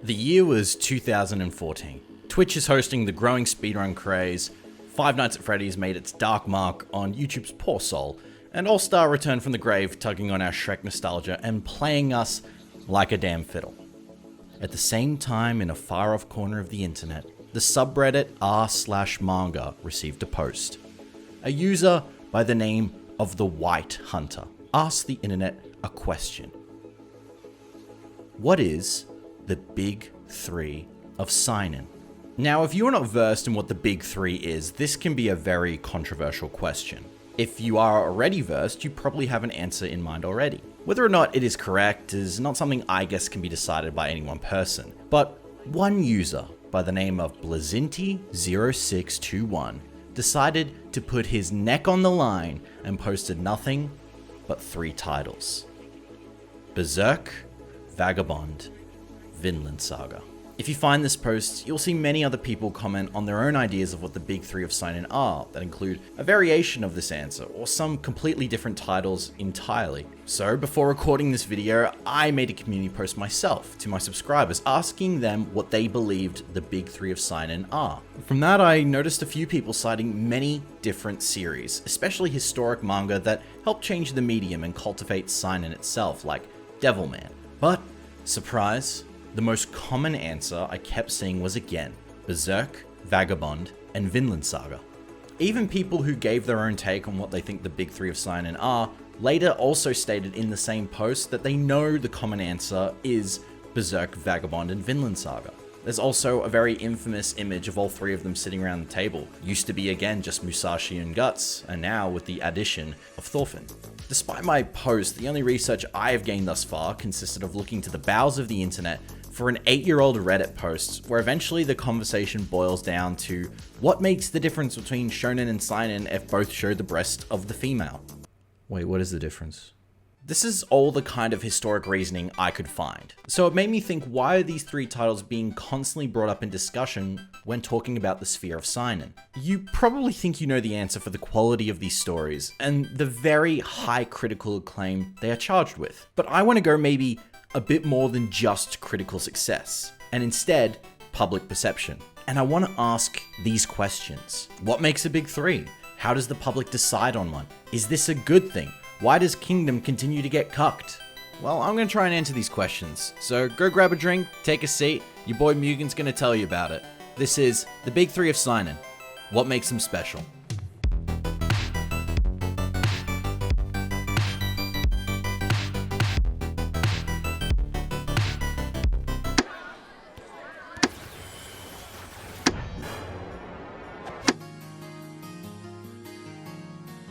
The year was 2014. Twitch is hosting the growing speedrun craze, Five Nights at Freddy's made its dark mark on YouTube's poor soul, and All-Star returned from the grave tugging on our Shrek nostalgia and playing us like a damn fiddle. At the same time, in a far-off corner of the internet, the subreddit r/manga received a post. A user by the name of the White Hunter asked the internet a question. What is the Big Three of Seinen? Now, if you're not versed in what the Big Three is, this can be a very controversial question. If you are already versed, you probably have an answer in mind already. Whether or not it is correct is not something I guess can be decided by any one person, but one user by the name of Blazinti0621 decided to put his neck on the line and posted nothing but 3 titles: Berserk, Vagabond, Vinland Saga. If you find this post, you'll see many other people comment on their own ideas of what the Big Three of Seinen are that include a variation of this answer or some completely different titles entirely. So before recording this video, I made a community post myself to my subscribers asking them what they believed the Big Three of Seinen are. From that, I noticed a few people citing many different series, especially historic manga that helped change the medium and cultivate Seinen itself, like Devilman. But, surprise, the most common answer I kept seeing was again Berserk, Vagabond, and Vinland Saga. Even people who gave their own take on what they think the Big Three of Seinen are later also stated in the same post that they know the common answer is Berserk, Vagabond, and Vinland Saga. There's also a very infamous image of all 3 of them sitting around the table. Used to be again just Musashi and Guts, and now with the addition of Thorfinn. Despite my post, the only research I have gained thus far consisted of looking to the bowels of the internet for an 8-year-old Reddit post, where eventually the conversation boils down to what makes the difference between shonen and seinen if both show the breast of the female. Wait, what is the difference? This is all the kind of historic reasoning I could find. So it made me think, why are these 3 titles being constantly brought up in discussion when talking about the sphere of seinen? You probably think you know the answer for the quality of these stories and the very high critical acclaim they are charged with. But I want to go maybe a bit more than just critical success, and instead, public perception. And I want to ask these questions. What makes a Big Three? How does the public decide on one? Is this a good thing? Why does Kingdom continue to get cucked? Well, I'm going to try and answer these questions. So go grab a drink, take a seat, your boy Mugen's going to tell you about it. This is the Big Three of Seinen. What makes them special?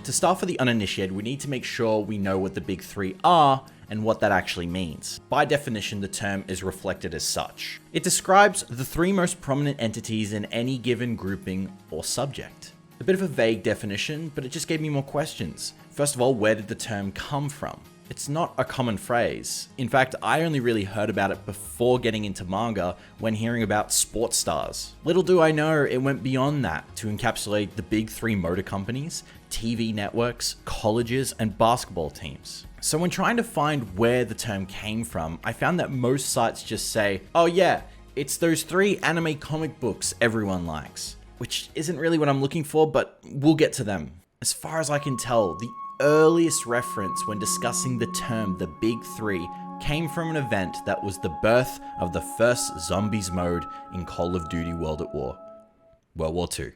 To start for the uninitiated, we need to make sure we know what the Big Three are and what that actually means. By definition, the term is reflected as such. It describes the 3 most prominent entities in any given grouping or subject. A bit of a vague definition, but it just gave me more questions. First of all, where did the term come from? It's not a common phrase. In fact, I only really heard about it before getting into manga when hearing about sports stars. Little do I know, it went beyond that to encapsulate the big 3 motor companies, TV networks, colleges, and basketball teams. So when trying to find where the term came from, I found that most sites just say, oh yeah, it's those 3 anime comic books everyone likes. Which isn't really what I'm looking for, but we'll get to them. As far as I can tell, the earliest reference when discussing the term the Big Three came from an event that was the birth of the first zombies mode in Call of Duty World at War, World War II.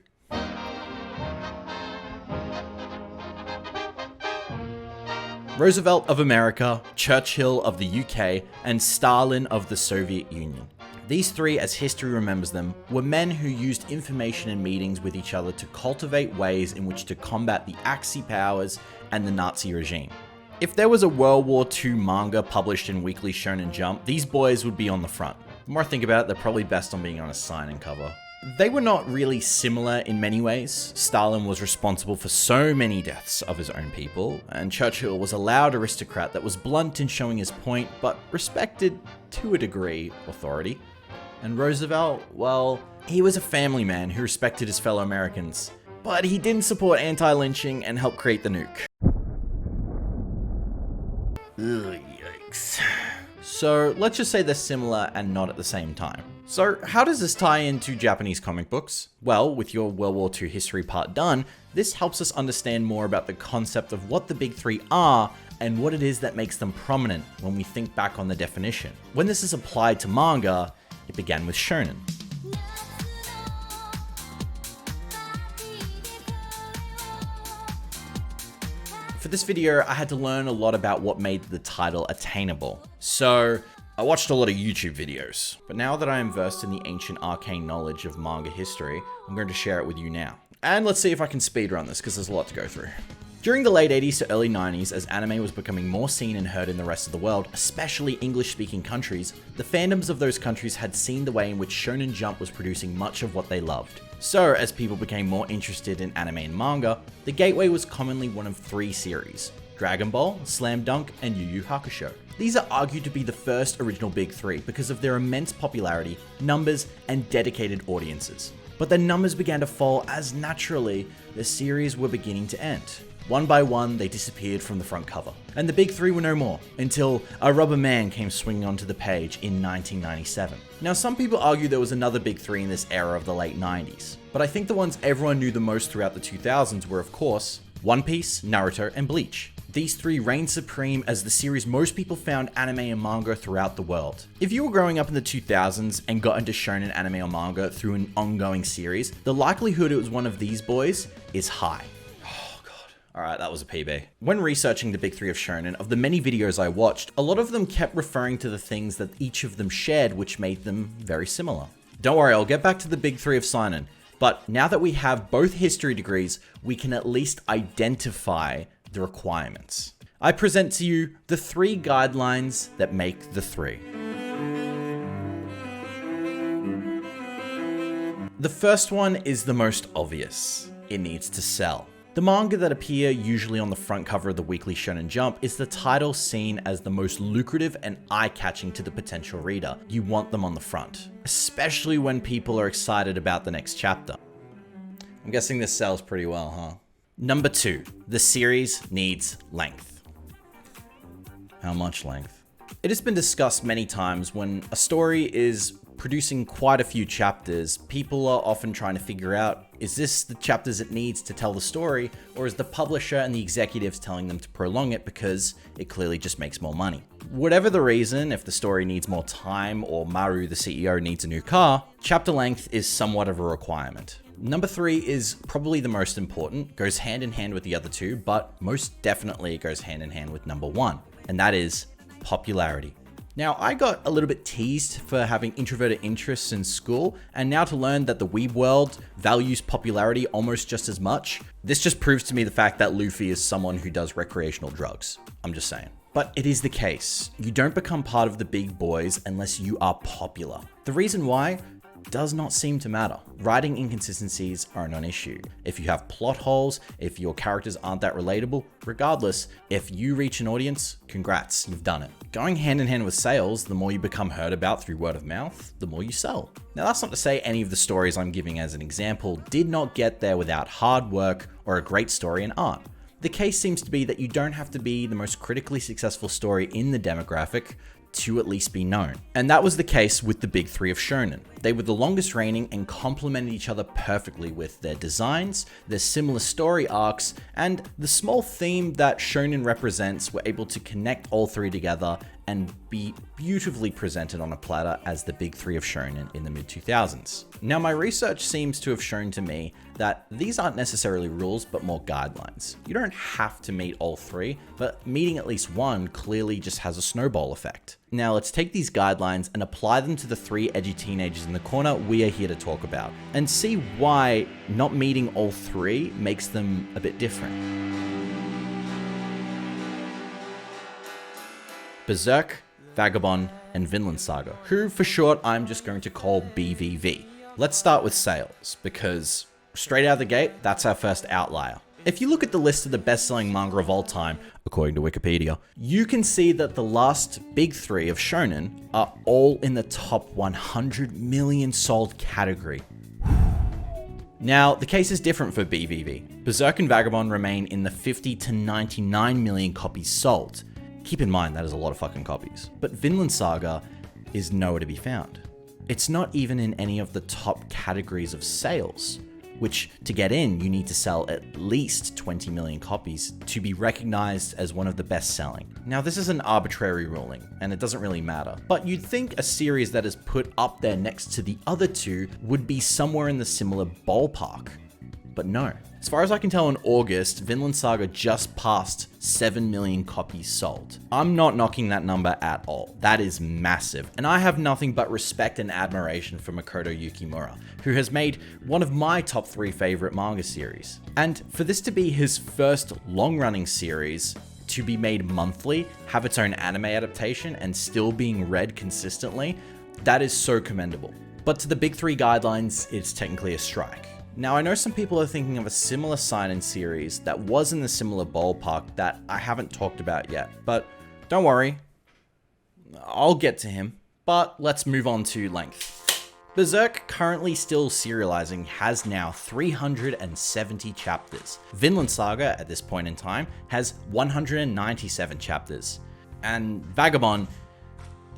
Roosevelt of America, Churchill of the UK, and Stalin of the Soviet Union. These 3, as history remembers them, were men who used information and meetings with each other to cultivate ways in which to combat the Axis powers and the Nazi regime. If there was a World War II manga published in Weekly Shonen Jump, these boys would be on the front. The more I think about it, they're probably best on being on a seinen cover. They were not really similar in many ways. Stalin was responsible for so many deaths of his own people, and Churchill was a loud aristocrat that was blunt in showing his point, but respected, to a degree, authority. And Roosevelt, well, he was a family man who respected his fellow Americans, but he didn't support anti-lynching and help create the nuke. Ugh, yikes. So let's just say they're similar and not at the same time. So how does this tie into Japanese comic books? Well, with your World War II history part done, this helps us understand more about the concept of what the big three are and what it is that makes them prominent when we think back on the definition. When this is applied to manga, it began with shonen. For this video, I had to learn a lot about what made the title attainable. So I watched a lot of YouTube videos, but now that I am versed in the ancient arcane knowledge of manga history, I'm going to share it with you now. And let's see if I can speedrun this, because there's a lot to go through. During the late 80s to early 90s, as anime was becoming more seen and heard in the rest of the world, especially English-speaking countries, the fandoms of those countries had seen the way in which Shonen Jump was producing much of what they loved. So, as people became more interested in anime and manga, the gateway was commonly one of three series: Dragon Ball, Slam Dunk, and Yu Yu Hakusho. These are argued to be the first original big three because of their immense popularity, numbers, and dedicated audiences. But their numbers began to fall as naturally the series were beginning to end. One by one, they disappeared from the front cover, and the big three were no more, until a rubber man came swinging onto the page in 1997. Now, some people argue there was another big three in this era of the late 90s, but I think the ones everyone knew the most throughout the 2000s were, of course, One Piece, Naruto, and Bleach. These three reigned supreme as the series most people found anime and manga throughout the world. If you were growing up in the 2000s and got into shonen anime or manga through an ongoing series, the likelihood it was one of these boys is high. Alright, that was a PB. When researching the big three of shonen, of the many videos I watched, a lot of them kept referring to the things that each of them shared, which made them very similar. Don't worry, I'll get back to the big three of seinen, but now that we have both history degrees, we can at least identify the requirements. I present to you the three guidelines that make the three. The first one is the most obvious. It needs to sell. The manga that appear usually on the front cover of the weekly Shonen Jump is the title seen as the most lucrative and eye-catching to the potential reader. You want them on the front, especially when people are excited about the next chapter. I'm guessing this sells pretty well, huh? Number 2, the series needs length. How much length? It has been discussed many times when a story is producing quite a few chapters, people are often trying to figure out, is this the chapters it needs to tell the story, or is the publisher and the executives telling them to prolong it because it clearly just makes more money? Whatever the reason, if the story needs more time or Maru, the CEO, needs a new car, chapter length is somewhat of a requirement. Number 3 is probably the most important, goes hand in hand with the other two, but most definitely it goes hand in hand with number 1, and that is popularity. Now, I got a little bit teased for having introverted interests in school, and now to learn that the weeb world values popularity almost just as much, this just proves to me the fact that Luffy is someone who does recreational drugs. I'm just saying. But it is the case. You don't become part of the big boys unless you are popular. The reason why does not seem to matter. Writing inconsistencies are a non-issue. If you have plot holes, if your characters aren't that relatable, regardless, if you reach an audience, congrats, you've done it. Going hand in hand with sales, the more you become heard about through word of mouth, the more you sell. Now, that's not to say any of the stories I'm giving as an example did not get there without hard work or a great story and art. The case seems to be that you don't have to be the most critically successful story in the demographic to at least be known. And that was the case with the big three of shonen. They were the longest reigning and complemented each other perfectly with their designs, their similar story arcs, and the small theme that shonen represents were able to connect all three together and be beautifully presented on a platter as the big three of shonen in the mid-2000s. Now, my research seems to have shown to me that these aren't necessarily rules, but more guidelines. You don't have to meet all three, but meeting at least one clearly just has a snowball effect. Now, let's take these guidelines and apply them to the three edgy teenagers in the corner we are here to talk about, and see why not meeting all three makes them a bit different. Berserk, Vagabond, and Vinland Saga, who for short I'm just going to call BVV. Let's start with sales, because straight out of the gate, that's our first outlier. If you look at the list of the best-selling manga of all time, according to Wikipedia, you can see that the last big three of shonen are all in the top 100 million sold category. Now, the case is different for BVV. Berserk and Vagabond remain in the 50 to 99 million copies sold. Keep in mind, that is a lot of fucking copies. But Vinland Saga is nowhere to be found. It's not even in any of the top categories of sales, which to get in, you need to sell at least 20 million copies to be recognized as one of the best selling. Now, this is an arbitrary ruling, and it doesn't really matter, but you'd think a series that is put up there next to the other two would be somewhere in the similar ballpark. But no. As far as I can tell, in August, Vinland Saga just passed 7 million copies sold. I'm not knocking that number at all. That is massive. And I have nothing but respect and admiration for Makoto Yukimura, who has made one of my top 3 favorite manga series. And for this to be his first long-running series, to be made monthly, have its own anime adaptation, and still being read consistently, that is so commendable. But to the Big 3 guidelines, it's technically a strike. Now, I know some people are thinking of a similar seinen series that was in the similar ballpark that I haven't talked about yet, but don't worry, I'll get to him, but let's move on to length. Berserk, currently still serializing, has now 370 chapters. Vinland Saga, at this point in time, has 197 chapters. And Vagabond,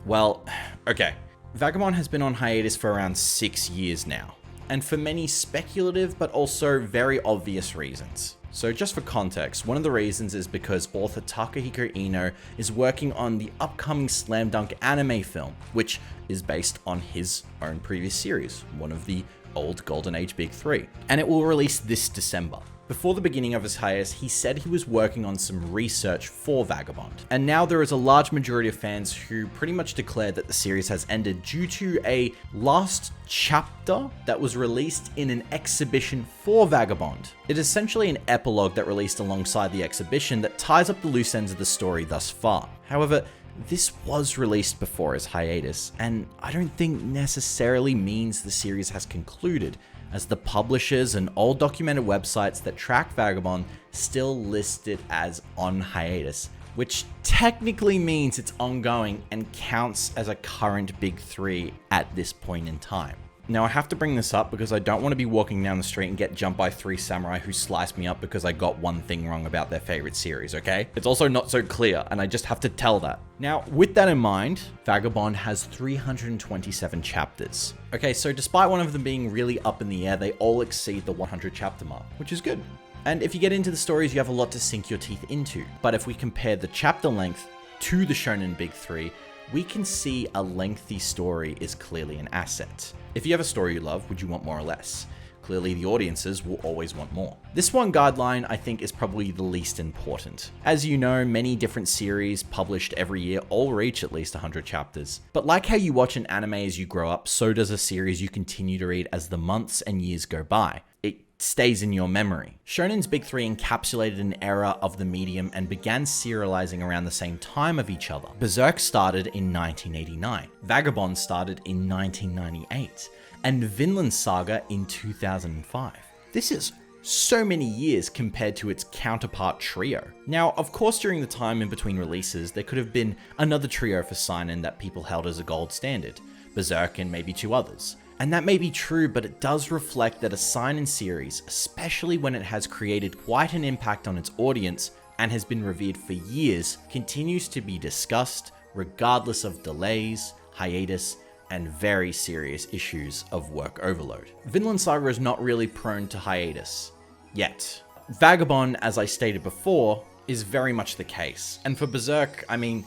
well, okay. Vagabond has been on hiatus for around 6 years now, and for many speculative but also very obvious reasons. So just for context, one of the reasons is because author Takahiko Ino is working on the upcoming Slam Dunk anime film, which is based on his own previous series, one of the old Golden Age Big 3, and it will release this December. Before the beginning of his hiatus, he said he was working on some research for Vagabond. And now there is a large majority of fans who pretty much declared that the series has ended due to a last chapter that was released in an exhibition for Vagabond. It is essentially an epilogue that released alongside the exhibition that ties up the loose ends of the story thus far. However, this was released before his hiatus, and I don't think necessarily means the series has concluded, as the publishers and all documented websites that track Vagabond still list it as on hiatus, which technically means it's ongoing and counts as a current Big 3 at this point in time. Now, I have to bring this up because I don't want to be walking down the street and get jumped by 3 samurai who slice me up because I got one thing wrong about their favorite series, okay? It's also not so clear, and I just have to tell that. Now, with that in mind, Vagabond has 327 chapters. Okay, so despite one of them being really up in the air, they all exceed the 100 chapter mark, which is good. And if you get into the stories, you have a lot to sink your teeth into. But if we compare the chapter length to the Shonen Big 3, we can see a lengthy story is clearly an asset. If you have a story you love, would you want more or less? Clearly, the audiences will always want more. This one guideline, I think, is probably the least important. As you know, many different series published every year all reach at least 100 chapters. But like how you watch an anime as you grow up, so does a series you continue to read as the months and years go by. It stays in your memory. Shonen's Big 3 encapsulated an era of the medium and began serializing around the same time of each other. Berserk started in 1989, Vagabond started in 1998, and Vinland Saga in 2005. This is so many years compared to its counterpart trio. Now, of course, during the time in between releases, there could have been another trio for seinen that people held as a gold standard, Berserk and maybe 2 others. And that may be true, but it does reflect that a seinen series, especially when it has created quite an impact on its audience and has been revered for years, continues to be discussed regardless of delays, hiatus, and very serious issues of work overload. Vinland Saga is not really prone to hiatus yet. Vagabond, as I stated before, is very much the case. And for Berserk, I mean,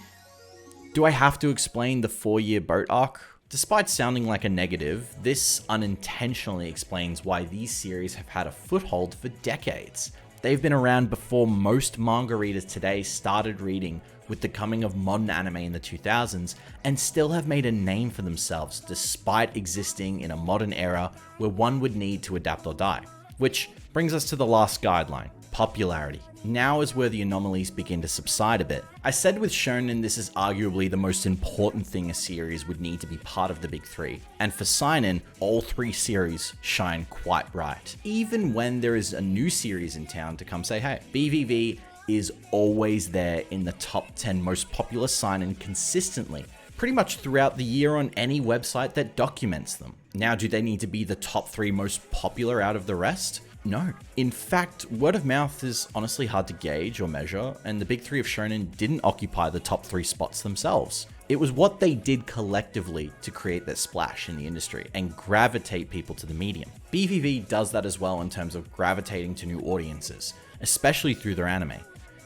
do I have to explain the 4-year boat arc? Despite sounding like a negative, this unintentionally explains why these series have had a foothold for decades. They've been around before most manga readers today started reading, with the coming of modern anime in the 2000s, and still have made a name for themselves despite existing in a modern era where one would need to adapt or die. Which brings us to the last guideline, popularity. Now is where the anomalies begin to subside a bit. I said with Shonen this is arguably the most important thing a series would need to be part of the Big 3, and for seinen, all 3 series shine quite bright. Even when there is a new series in town to come say hey, BVV is always there in the top 10 most popular seinen consistently, pretty much throughout the year on any website that documents them. Now, do they need to be the top 3 most popular out of the rest? No. In fact, word of mouth is honestly hard to gauge or measure, and the big three of shonen didn't occupy the top 3 spots themselves. It was what they did collectively to create their splash in the industry and gravitate people to the medium. BVV does that as well in terms of gravitating to new audiences, especially through their anime.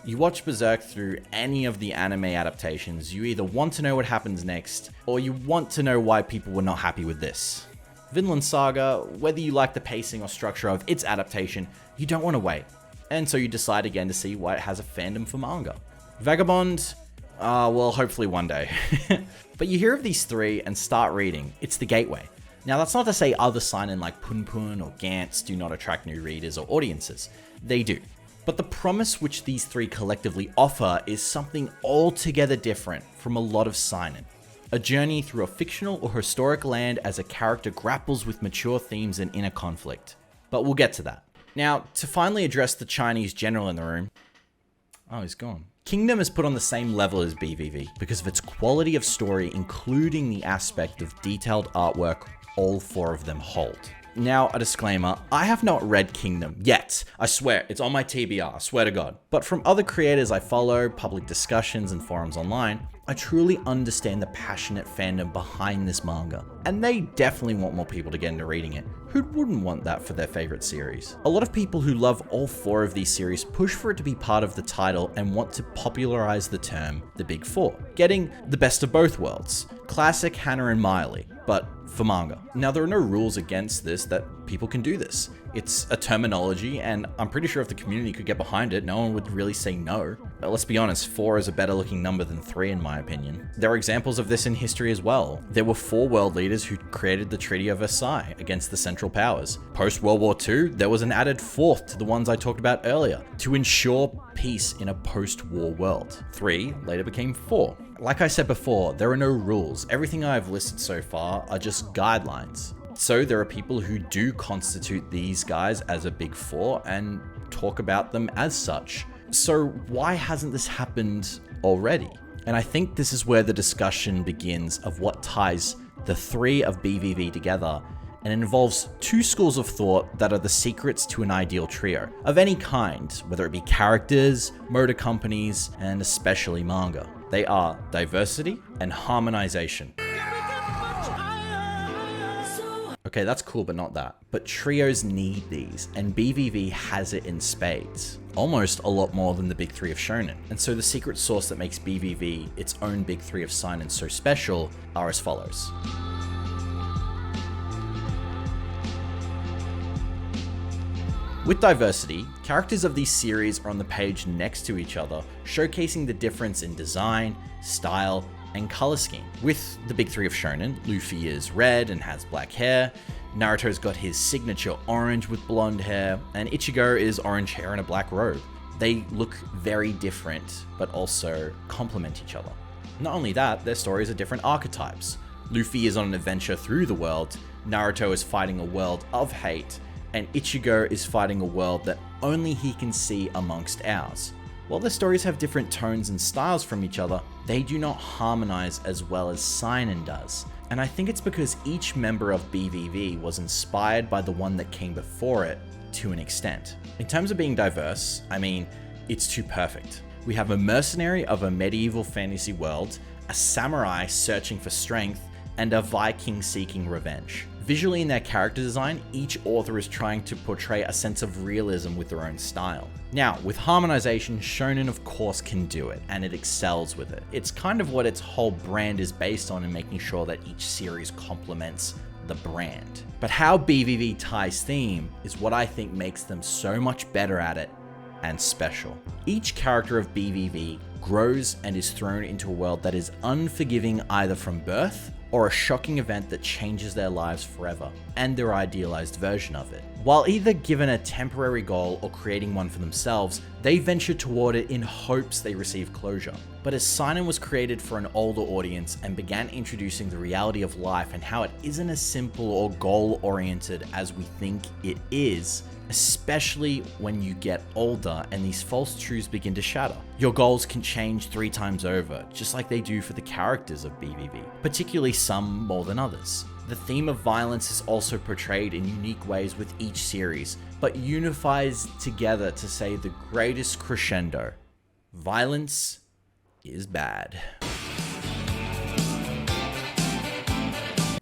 You watch Berserk through any of the anime adaptations, you either want to know what happens next, or you want to know why people were not happy with this. Vinland Saga, whether you like the pacing or structure of its adaptation, you don't want to wait. And so you decide again to see why it has a fandom for manga. Vagabond, well, hopefully one day. But you hear of these 3 and start reading. It's the gateway. Now, that's not to say other seinen like Pun Pun or Gantz do not attract new readers or audiences. They do. But the promise which these 3 collectively offer is something altogether different from a lot of seinen. A journey through a fictional or historic land as a character grapples with mature themes and inner conflict. But we'll get to that. Now, to finally address the Chinese general in the room... Oh, he's gone. Kingdom is put on the same level as BVV because of its quality of story, including the aspect of detailed artwork all 4 of them hold. Now, a disclaimer, I have not read Kingdom yet. I swear, it's on my TBR, I swear to God. But from other creators I follow, public discussions and forums online, I truly understand the passionate fandom behind this manga. And they definitely want more people to get into reading it. Who wouldn't want that for their favorite series? A lot of people who love all 4 of these series push for it to be part of the title and want to popularize the term the Big Four, getting the best of both worlds. Classic Hannah and Miley, but for manga. Now, there are no rules against this that people can do this. It's a terminology, and I'm pretty sure if the community could get behind it, no one would really say no. But let's be honest, 4 is a better looking number than 3 in my opinion. There are examples of this in history as well. There were 4 world leaders who created the Treaty of Versailles against the Central Powers. Post-World War II, there was an added 4th to the ones I talked about earlier, to ensure peace in a post-war world. 3 later became 4. Like I said before, there are no rules. Everything I've listed so far are just guidelines. So there are people who do constitute these guys as a Big Four and talk about them as such. So why hasn't this happened already? And I think this is where the discussion begins of what ties the 3 of BVV together, and it involves 2 schools of thought that are the secrets to an ideal trio of any kind, whether it be characters, motor companies, and especially manga. They are diversity and harmonization. Okay, that's cool, but not that. But trios need these, and BVV has it in spades. Almost a lot more than the Big 3 of shonen. And so the secret sauce that makes BVV its own Big 3 of seinen so special are as follows. With diversity, characters of these series are on the page next to each other, showcasing the difference in design, style, and color scheme. With the Big 3 of shonen, Luffy is red and has black hair, Naruto's got his signature orange with blonde hair, and Ichigo is orange hair and a black robe. They look very different, but also complement each other. Not only that, their stories are different archetypes. Luffy is on an adventure through the world, Naruto is fighting a world of hate, and Ichigo is fighting a world that only he can see amongst ours. While their stories have different tones and styles from each other, they do not harmonize as well as seinen does. And I think it's because each member of BVV was inspired by the one that came before it to an extent. In terms of being diverse, I mean, it's too perfect. We have a mercenary of a medieval fantasy world, a samurai searching for strength, and a Viking seeking revenge. Visually in their character design, each author is trying to portray a sense of realism with their own style. Now, with harmonization, shonen of course can do it, and it excels with it. It's kind of what its whole brand is based on in making sure that each series complements the brand. But how BVV ties theme is what I think makes them so much better at it and special. Each character of BVV grows and is thrown into a world that is unforgiving either from birth or a shocking event that changes their lives forever, and their idealized version of it. While either given a temporary goal or creating one for themselves, they venture toward it in hopes they receive closure. But as seinen was created for an older audience and began introducing the reality of life and how it isn't as simple or goal-oriented as we think it is, especially when you get older and these false truths begin to shatter. Your goals can change 3 times over, just like they do for the characters of BVV, particularly some more than others. The theme of violence is also portrayed in unique ways with each series, but unifies together to say the greatest crescendo: violence is bad.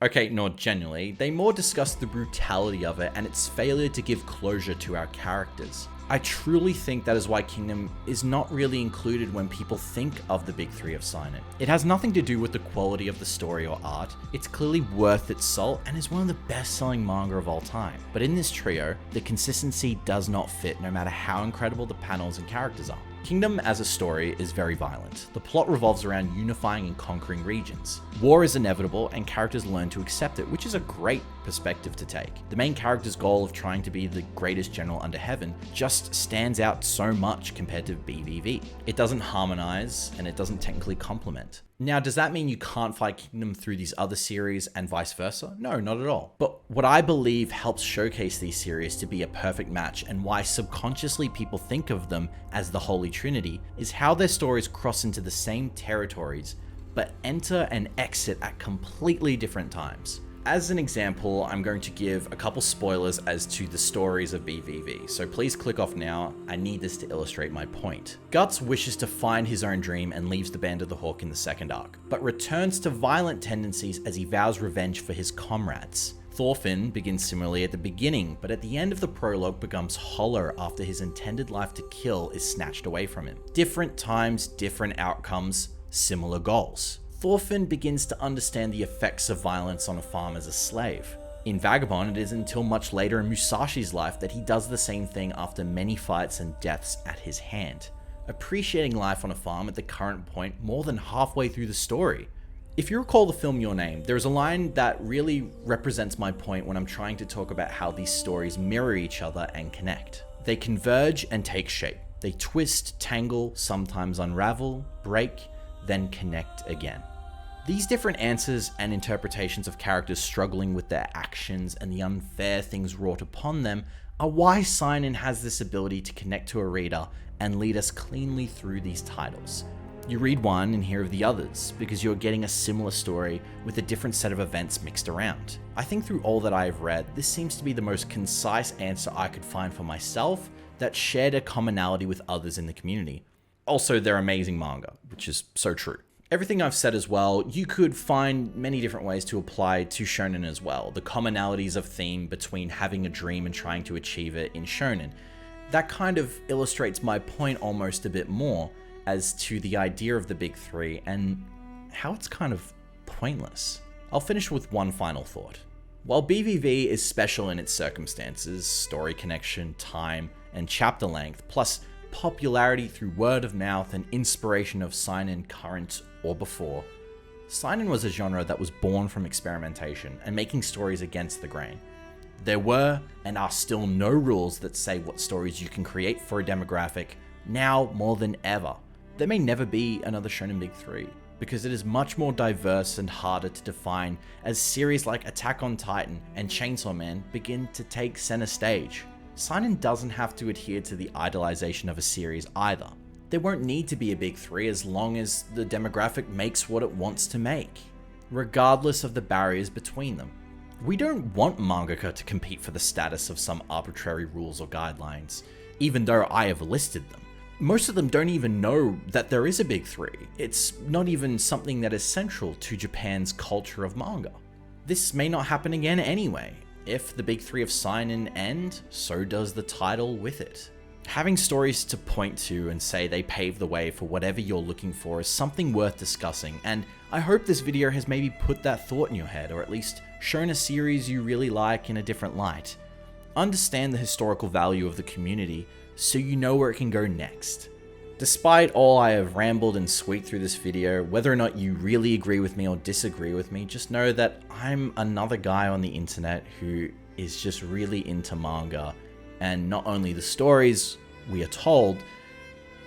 Okay, no, genuinely, they more discuss the brutality of it and its failure to give closure to our characters. I truly think that is why Kingdom is not really included when people think of the big three of Seinen. It has nothing to do with the quality of the story or art. It's clearly worth its salt and is one of the best-selling manga of all time. But in this trio, the consistency does not fit no matter how incredible the panels and characters are. Kingdom as a story is very violent. The plot revolves around unifying and conquering regions. War is inevitable and characters learn to accept it, which is a great perspective to take. The main character's goal of trying to be the greatest general under heaven just stands out so much compared to BVV. It doesn't harmonize and it doesn't technically complement. Now, does that mean you can't fight Kingdom through these other series and vice versa? No, not at all. But what I believe helps showcase these series to be a perfect match and why subconsciously people think of them as the Holy Trinity is how their stories cross into the same territories but enter and exit at completely different times. As an example, I'm going to give a couple spoilers as to the stories of BVV, so please click off now. I need this to illustrate my point. Guts wishes to find his own dream and leaves the Band of the Hawk in the second arc, but returns to violent tendencies as he vows revenge for his comrades. Thorfinn begins similarly at the beginning, but at the end of the prologue becomes hollow after his intended life to kill is snatched away from him. Different times, different outcomes, similar goals. Thorfinn begins to understand the effects of violence on a farm as a slave. In Vagabond, it is until much later in Musashi's life that he does the same thing after many fights and deaths at his hand, appreciating life on a farm at the current point more than halfway through the story. If you recall the film Your Name, there is a line that really represents my point when I'm trying to talk about how these stories mirror each other and connect. They converge and take shape. They twist, tangle, sometimes unravel, break, then connect again. These different answers and interpretations of characters struggling with their actions and the unfair things wrought upon them are why Seinen has this ability to connect to a reader and lead us cleanly through these titles. You read one and hear of the others because you're getting a similar story with a different set of events mixed around. I think through all that I have read, this seems to be the most concise answer I could find for myself that shared a commonality with others in the community. Also, they're amazing manga, which is so true. Everything I've said as well, you could find many different ways to apply to shonen as well. The commonalities of theme between having a dream and trying to achieve it in shonen. That kind of illustrates my point almost a bit more as to the idea of the big three and how it's kind of pointless. I'll finish with one final thought. While BVV is special in its circumstances, story connection, time, and chapter length, plus popularity through word of mouth and inspiration of Seinen current or before, Seinen was a genre that was born from experimentation and making stories against the grain. There were and are still no rules that say what stories you can create for a demographic now more than ever. There may never be another Shonen Big 3 because it is much more diverse and harder to define as series like Attack on Titan and Chainsaw Man begin to take center stage. Seinen doesn't have to adhere to the idolization of a series either. There won't need to be a big three as long as the demographic makes what it wants to make, regardless of the barriers between them. We don't want mangaka to compete for the status of some arbitrary rules or guidelines, even though I have listed them. Most of them don't even know that there is a big three. It's not even something that is central to Japan's culture of manga. This may not happen again anyway. If the big three of Seinen end, so does the title with it. Having stories to point to and say they pave the way for whatever you're looking for is something worth discussing, and I hope this video has maybe put that thought in your head, or at least shown a series you really like in a different light. Understand the historical value of the community so you know where it can go next. Despite all I have rambled and squeaked through this video, whether or not you really agree with me or disagree with me, just know that I'm another guy on the internet who is just really into manga, and not only the stories we are told,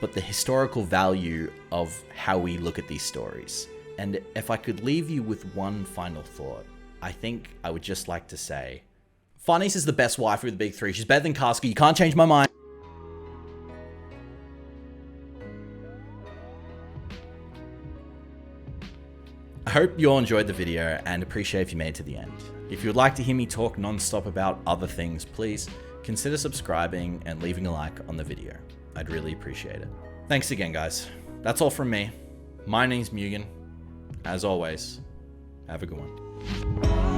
but the historical value of how we look at these stories. And if I could leave you with one final thought, I think I would just like to say, Farnese is the best wife of the big three. She's better than Casca. You can't change my mind. I hope you all enjoyed the video and appreciate if you made it to the end. If you would like to hear me talk non-stop about other things, please consider subscribing and leaving a like on the video. I'd really appreciate it. Thanks again, guys. That's all from me. My name's Mugen. As always, have a good one.